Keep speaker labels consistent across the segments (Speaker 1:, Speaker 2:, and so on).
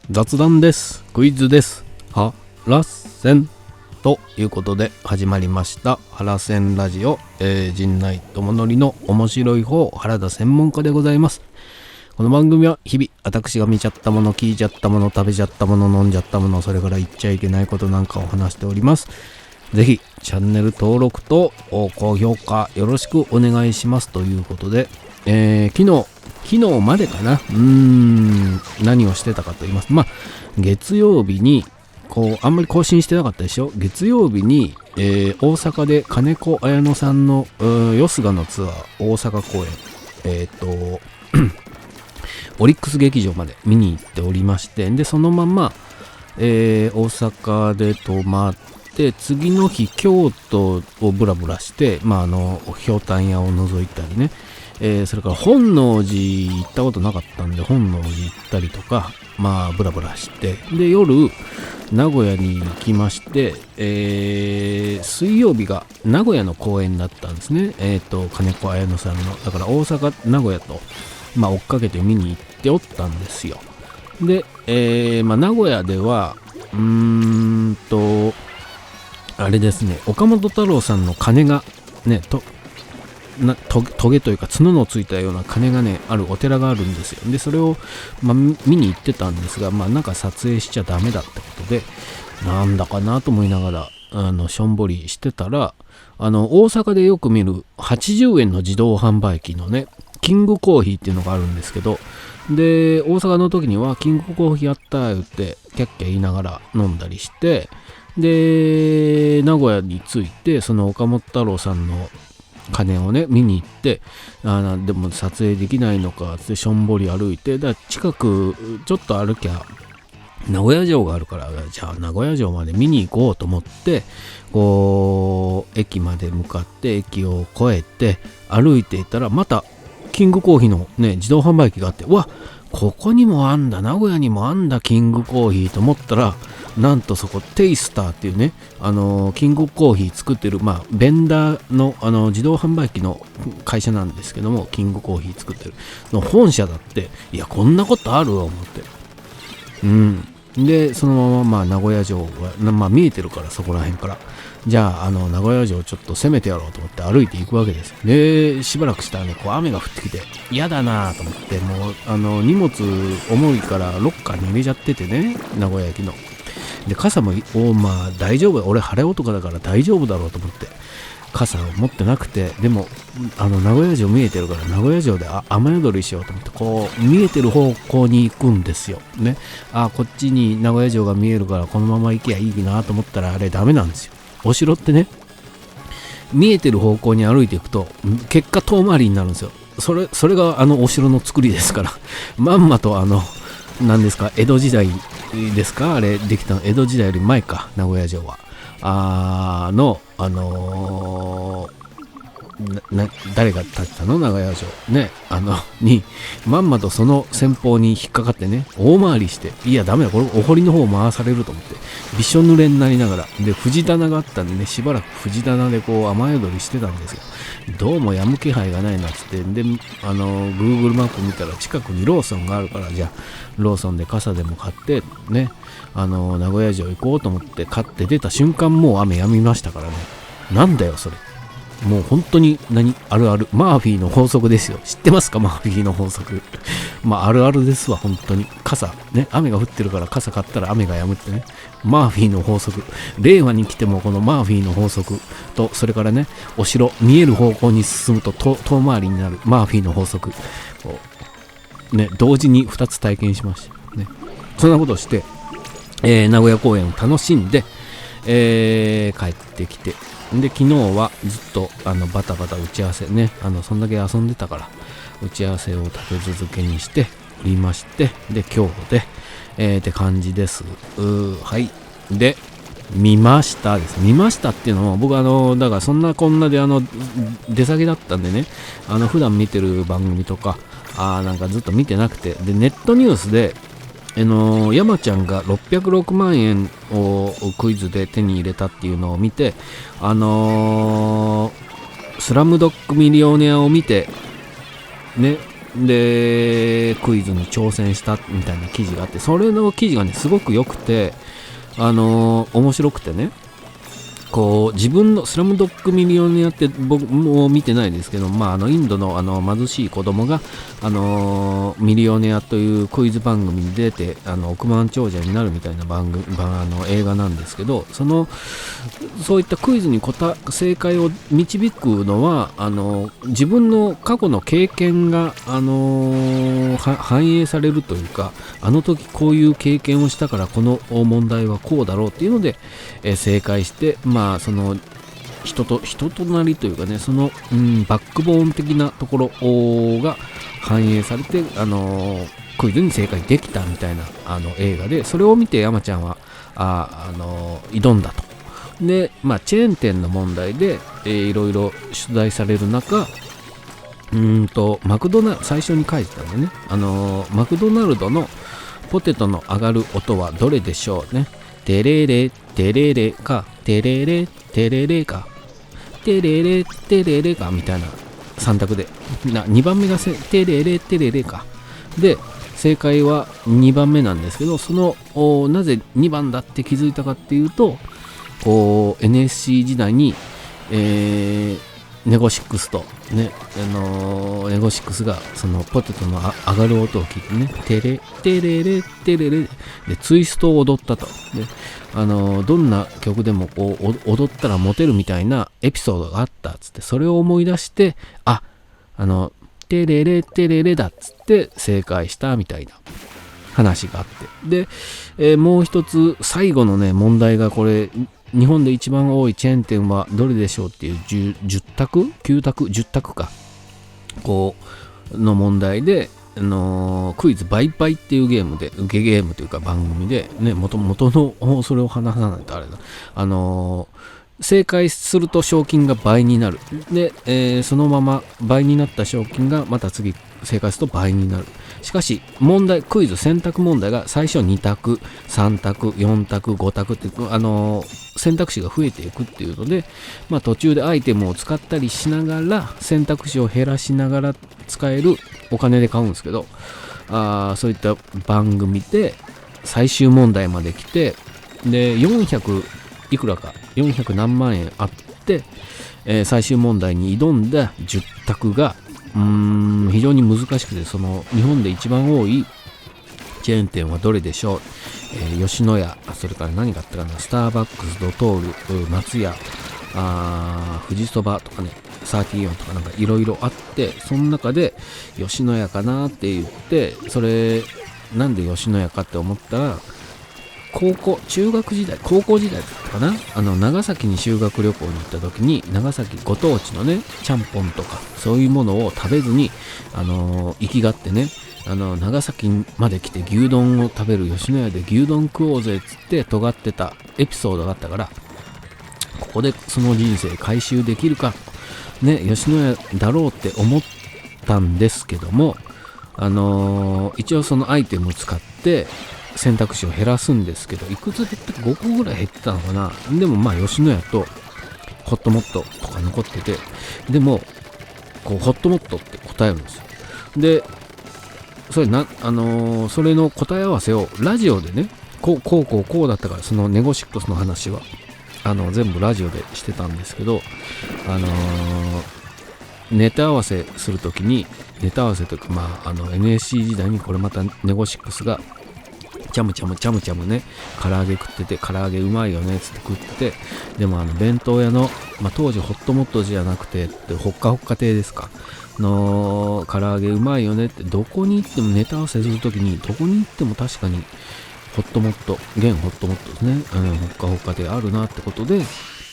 Speaker 1: 雑談です。クイズです。ハラセンということで始まりましたハラセンラジオ、陣内智則の面白い方原田専門家でございます。この番組は日々私が見ちゃったもの、聞いちゃったもの、食べちゃったもの、飲んじゃったもの、それから言っちゃいけないことなんかを話しております。ぜひチャンネル登録と高評価よろしくお願いしますということで、昨日までかな、何をしてたかと言います。月曜日にあんまり更新してなかったでしょ。月曜日に、大阪で金子綾乃さんのよすがのツアー大阪公演オリックス劇場まで見に行っておりまして、でそのまま、大阪で泊まって次の日京都をブラブラして、ひょうたん屋を覗いたりね、それから本能寺行ったことなかったんで本能寺行ったりとかブラブラして、で夜名古屋に行きまして、水曜日が名古屋の公演だったんですね。金子綾乃さんのだから大阪名古屋と追っかけて見に行っておったんですよ。で、名古屋ではあれですね、岡本太郎さんの鐘がねトゲというか角のついたような鐘がねあるお寺があるんですよ。でそれを、見に行ってたんですが、なんか撮影しちゃダメだってことでなんだかなと思いながらしょんぼりしてたら、大阪でよく見る80円の自動販売機のねキングコーヒーっていうのがあるんですけど、で大阪の時にはキングコーヒーあった言ってキャッキャ言いながら飲んだりして、で名古屋に着いてその岡本太郎さんの鐘をね見に行って、でも撮影できないのかってしょんぼり歩いて、近くちょっと歩きゃ名古屋城があるから、じゃあ名古屋城まで見に行こうと思って駅まで向かって駅を越えて歩いていったら、またキングコーヒーのね自動販売機があって、ここにもあんだ、名古屋にもあんだキングコーヒーと思ったら、なんとそこテイスターっていうねキングコーヒー作ってるベンダーの自動販売機の会社なんですけども、キングコーヒー作ってるの本社だって、いやこんなことあるわ思って、でそのまま名古屋城が、見えてるからそこら辺から、じゃあ名古屋城ちょっと攻めてやろうと思って歩いていくわけです。でしばらくしたらね雨が降ってきて嫌だなと思って、もう荷物重いからロッカーに入れちゃっててね、名古屋駅ので傘も大丈夫、俺晴れ男だから大丈夫だろうと思って傘を持ってなくて、でも名古屋城見えてるから名古屋城で雨宿りしようと思って見えてる方向に行くんですよね。こっちに名古屋城が見えるからこのまま行けばいいなと思ったら、あれダメなんですよ。お城ってね見えてる方向に歩いていくと結果遠回りになるんですよ。それがお城の作りですから、まんまと何ですか、江戸時代ですか、あれできたの江戸時代より前か、名古屋城は誰が建てたの名古屋城ね、にまんまとその先方に引っかかってね大回りして、いやダメだこれお堀の方回されると思ってびしょ濡れになりながら、で藤棚があったんでね、しばらく藤棚で雨宿りしてたんですよ。どうもやむ気配がないなっつって、でGoogle マップ見たら近くにローソンがあるから、じゃあローソンで傘でも買ってね名古屋城行こうと思って買って出た瞬間、もう雨止みましたからね。なんだよそれ、もう本当にあるあるマーフィーの法則ですよ。知ってますかマーフィーの法則あるあるですわ本当に。傘ね、雨が降ってるから傘買ったら雨が止むってね、マーフィーの法則。令和に来てもこのマーフィーの法則と、それからねお城見える方向に進むと遠回りになるマーフィーの法則同時に2つ体験しましたね。そんなことをして、名古屋公演を楽しんで、帰ってきて、で昨日はずっとバタバタ打ち合わせね、そんだけ遊んでたから打ち合わせを立て続けにしておりまして、で今日で、って感じです。はい。で見ましたです。見ましたっていうのも、僕だからそんなこんなで出先だったんでね、普段見てる番組とかなんかずっと見てなくて、でネットニュースで山ちゃんが606万円をクイズで手に入れたっていうのを見て、スラムドッグミリオネアを見てね、でクイズに挑戦したみたいな記事があって、それの記事がねすごく良くて、面白くてね、こう自分のスラムドッグミリオネアって僕も見てないですけど、インドの貧しい子供がミリオネアというクイズ番組に出て億万長者になるみたいな映画なんですけど、そういったクイズに正解を導くのは自分の過去の経験が反映されるというか、あの時こういう経験をしたからこの問題はこうだろうっていうので、正解して、その人となりというかね、その、バックボーン的なところが反映されてクイズに正解できたみたいな映画で、それを見て山ちゃんは挑んだと。で、チェーン店の問題で、いろいろ出題される中、最初に書いてたんだね。マクドナルドのポテトの上がる音はどれでしょうね。テレレテレレかテレレテレレかテレレテレレかみたいな3択で、2番目がテレレテレレかで、正解は2番目なんですけど、なぜ2番だって気づいたかっていうと、NSC 時代に、ネゴシックスとね、ネゴシックスがそのポテトの上がる音を聞いてね、テレテレレテレレでツイストを踊ったと。で、どんな曲でも踊ったらモテるみたいなエピソードがあったっつって、それを思い出して、テレレテレレだっつって正解したみたいな話があって、で、もう一つ最後のね問題が、これ日本で一番多いチェーン店はどれでしょうっていう10択9択10択かの問題で、クイズバイバイっていうゲームというか番組でね、元のそれを話さないとあれだ、正解すると賞金が倍になる。で、そのまま倍になった賞金がまた次正解すると倍になる。しかしクイズ選択問題が最初2択3択4択5択って選択肢が増えていくっていうので、途中でアイテムを使ったりしながら選択肢を減らしながら使えるお金で買うんですけど、そういった番組で最終問題まで来て、で400いくらか400何万円あって、最終問題に挑んだ10択が非常に難しくて、日本で一番多いチェーン店はどれでしょう。吉野家、それから何があったかな、スターバックス、ドトール、松屋、富士そばとかね、34とかなんかいろいろあって、その中で吉野家かなって言って、それなんで吉野家かって思ったら、高校時代だったかな、長崎に修学旅行に行った時に、長崎ご当地のねちゃんぽんとかそういうものを食べずに行きがってね、長崎まで来て牛丼を食べる吉野家で牛丼食おうぜっつって尖ってたエピソードがあったから、ここでその人生回収できるかね、吉野家だろうって思ったんですけども、一応そのアイテムを使って選択肢を減らすんですけど、いくつ減ったか5個ぐらい減ってたのかな。でも吉野家とホットモットとか残ってて、でもホットモットって答えるんですよ。でそれの答え合わせをラジオでね、こうだったから、そのネゴシックスの話は全部ラジオでしてたんですけど、ネタ合わせするときに、ネタ合わせというか、NSC 時代にこれまたネゴシックスがチャムチャムね、唐揚げ食ってて、唐揚げうまいよねっつって食ってて、でも弁当屋の、当時ホットモットじゃなくてほっかほっか亭ですかの唐揚げうまいよねって、どこに行ってもネタ合わせするときにどこに行っても確かにホットモット、現ホットモットですね、ほっかほっか亭あるなってことで、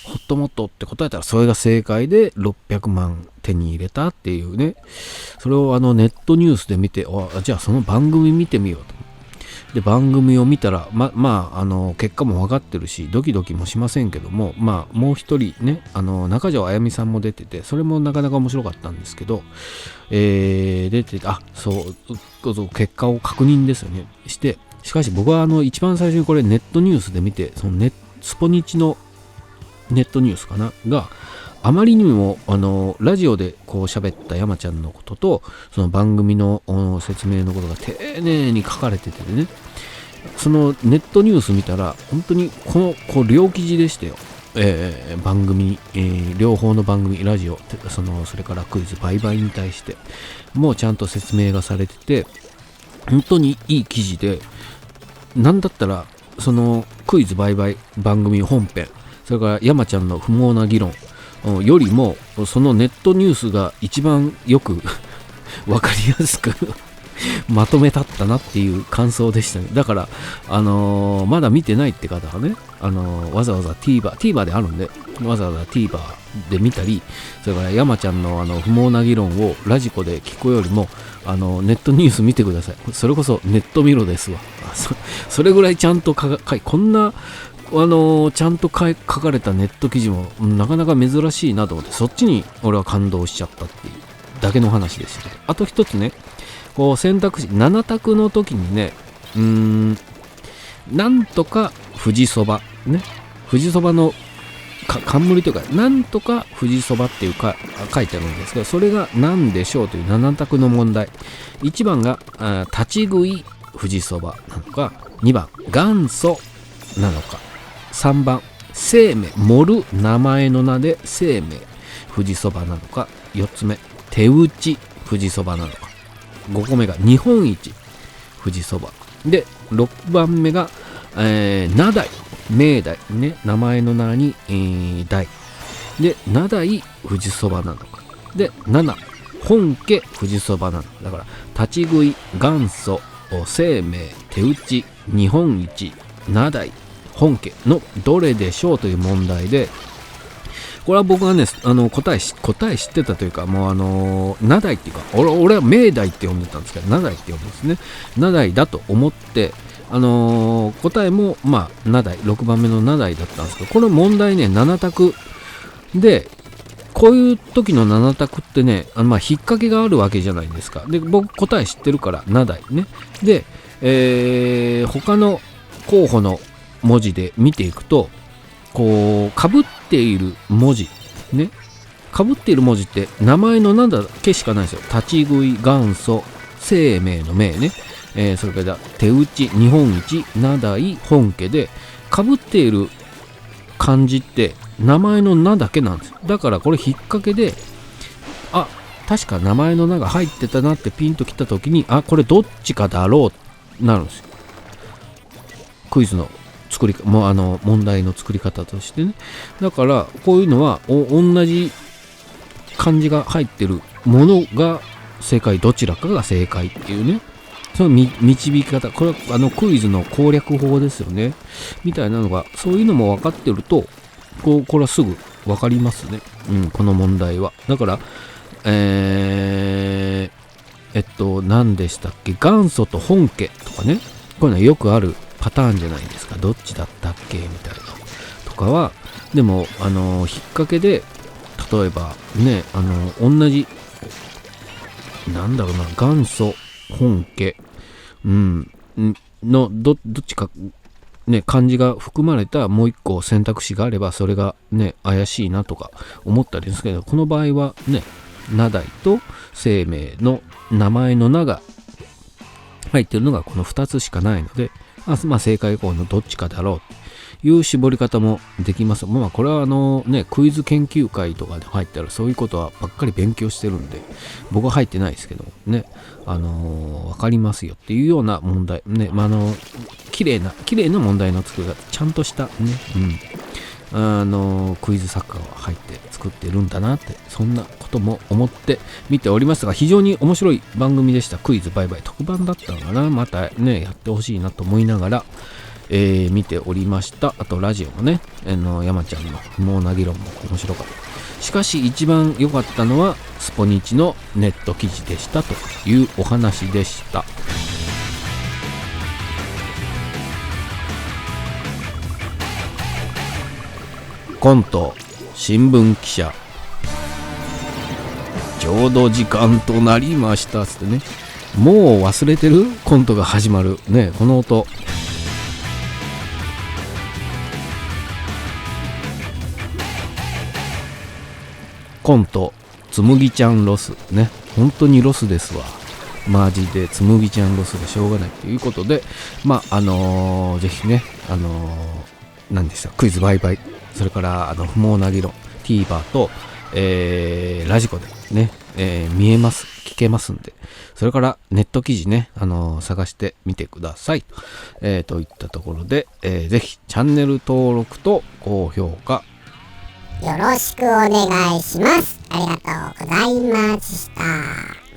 Speaker 1: ホットモットって答えたらそれが正解で600万手に入れたっていうね。それをネットニュースで見て、じゃあその番組見てみようと。で番組を見たら結果も分かってるし、ドキドキもしませんけども、もう一人ね、中条あやみさんも出てて、それもなかなか面白かったんですけど、出てて、そう結果を確認ですよねして、しかし僕は一番最初にこれネットニュースで見て、スポニチのネットニュースかながあまりにもラジオでこう喋った山ちゃんのこととその番組の説明のことが丁寧に書かれててね、そのネットニュース見たら本当にこう両記事でしたよ。番組、両方の番組ラジオそれからクイズ売買に対してもうちゃんと説明がされてて、本当にいい記事で、なんだったらそのクイズ売買番組本編、それから山ちゃんの不毛な議論よりもそのネットニュースが一番よくわかりやすくまとめたったなっていう感想でしたね。だから、まだ見てないって方はね、わざわざ TVer であるんで、わざわざ TVer で見たり、それから山ちゃんの不毛な議論をラジコで聞くよりも、ネットニュース見てください。それこそネット見ろですわ。それぐらいちゃんとこんな、ちゃんと書かれたネット記事もなかなか珍しいなと思って、そっちに俺は感動しちゃったっていうだけの話でしたけど、あと一つね、こう選択肢7択の時にね、なんとか富士そばね、富士そばの冠というか、なんとか富士そばっていうか書いてあるんですけど、それが何でしょうという7択の問題。1番が立ち食い富士そばなのか、2番元祖なのか、3番生命盛る名前の名で生命富士そばなのか、4つ目手打ち富士そばなのか、5個目が日本一富士そばで、6番目が、名代明代ね、名前の名に、代で名代富士そばなのかで、7本家富士そばなのか。だから立ち食い元祖生命手打ち日本一名代本家のどれでしょうという問題で、これは僕はね、答え知ってたというか、もう名代っていうか、俺は明代って呼んでたんですけど、名代って呼ぶんですね。名代だと思って、答えもまあ名代、6番目の名代だったんですけど、この問題ね、7択で、こういう時の7択ってね、引っ掛けがあるわけじゃないですか。で、僕答え知ってるから名代ね。で、他の候補の文字で見ていくと、こう被っている文字ね、被っている文字って名前の名だけしかないですよ。立ち食い元祖生命の命ね、それから手打ち日本一名代本家で、被っている漢字って名前の名だけなんですよ。だからこれ引っ掛けで、確か名前の名が入ってたなってピンときた時に、これどっちかだろうなるんですよ。クイズの作りも問題の作り方としてね。だからこういうのは同じ漢字が入ってるものが正解、どちらかが正解っていうね、その導き方、これはクイズの攻略法ですよね、みたいなのが、そういうのも分かってると、これはすぐ分かりますね。この問題は。だから何でしたっけ、元祖と本家とかね、こういうのはよくあるパターンじゃないですか。どっちだったっけみたいなとかは、でも引っ掛けで、例えばね、同じなんだろうな、元祖本家のどっちかね、漢字が含まれたもう一個選択肢があれば、それがね怪しいなとか思ったりですけど、この場合はね、名代と生命の名前の名が入ってるのがこの2つしかないので、正解項のどっちかだろうという絞り方もできます。これはクイズ研究会とかで入ったらそういうことはばっかり勉強してるんで、僕は入ってないですけどね、わかりますよっていうような問題ね、綺麗な問題の作り方、ちゃんとしたね、クイズ作家が入って作ってるんだなって、そんなことも思って見ておりますが、非常に面白い番組でした。クイズ売買特番だったのかな、またねやってほしいなと思いながら、見ておりました。あとラジオもね、山ちゃんの不毛な議論も面白かった。しかし一番良かったのはスポニチのネット記事でしたというお話でした。コント新聞記者、ちょうど時間となりましたってね、もう忘れてるコントが始まるね、この音。コントつむぎちゃんロスね、本当にロスですわ、マジでつむぎちゃんロスでしょうがないということで、ぜひね、何でした、クイズバイバイ、それから不毛な議論 TVer と、ラジコでね、見えます聞けますんで、それからネット記事ね、探してみてください、といったところで、ぜひチャンネル登録と高評価
Speaker 2: よろしくお願いします。ありがとうございました。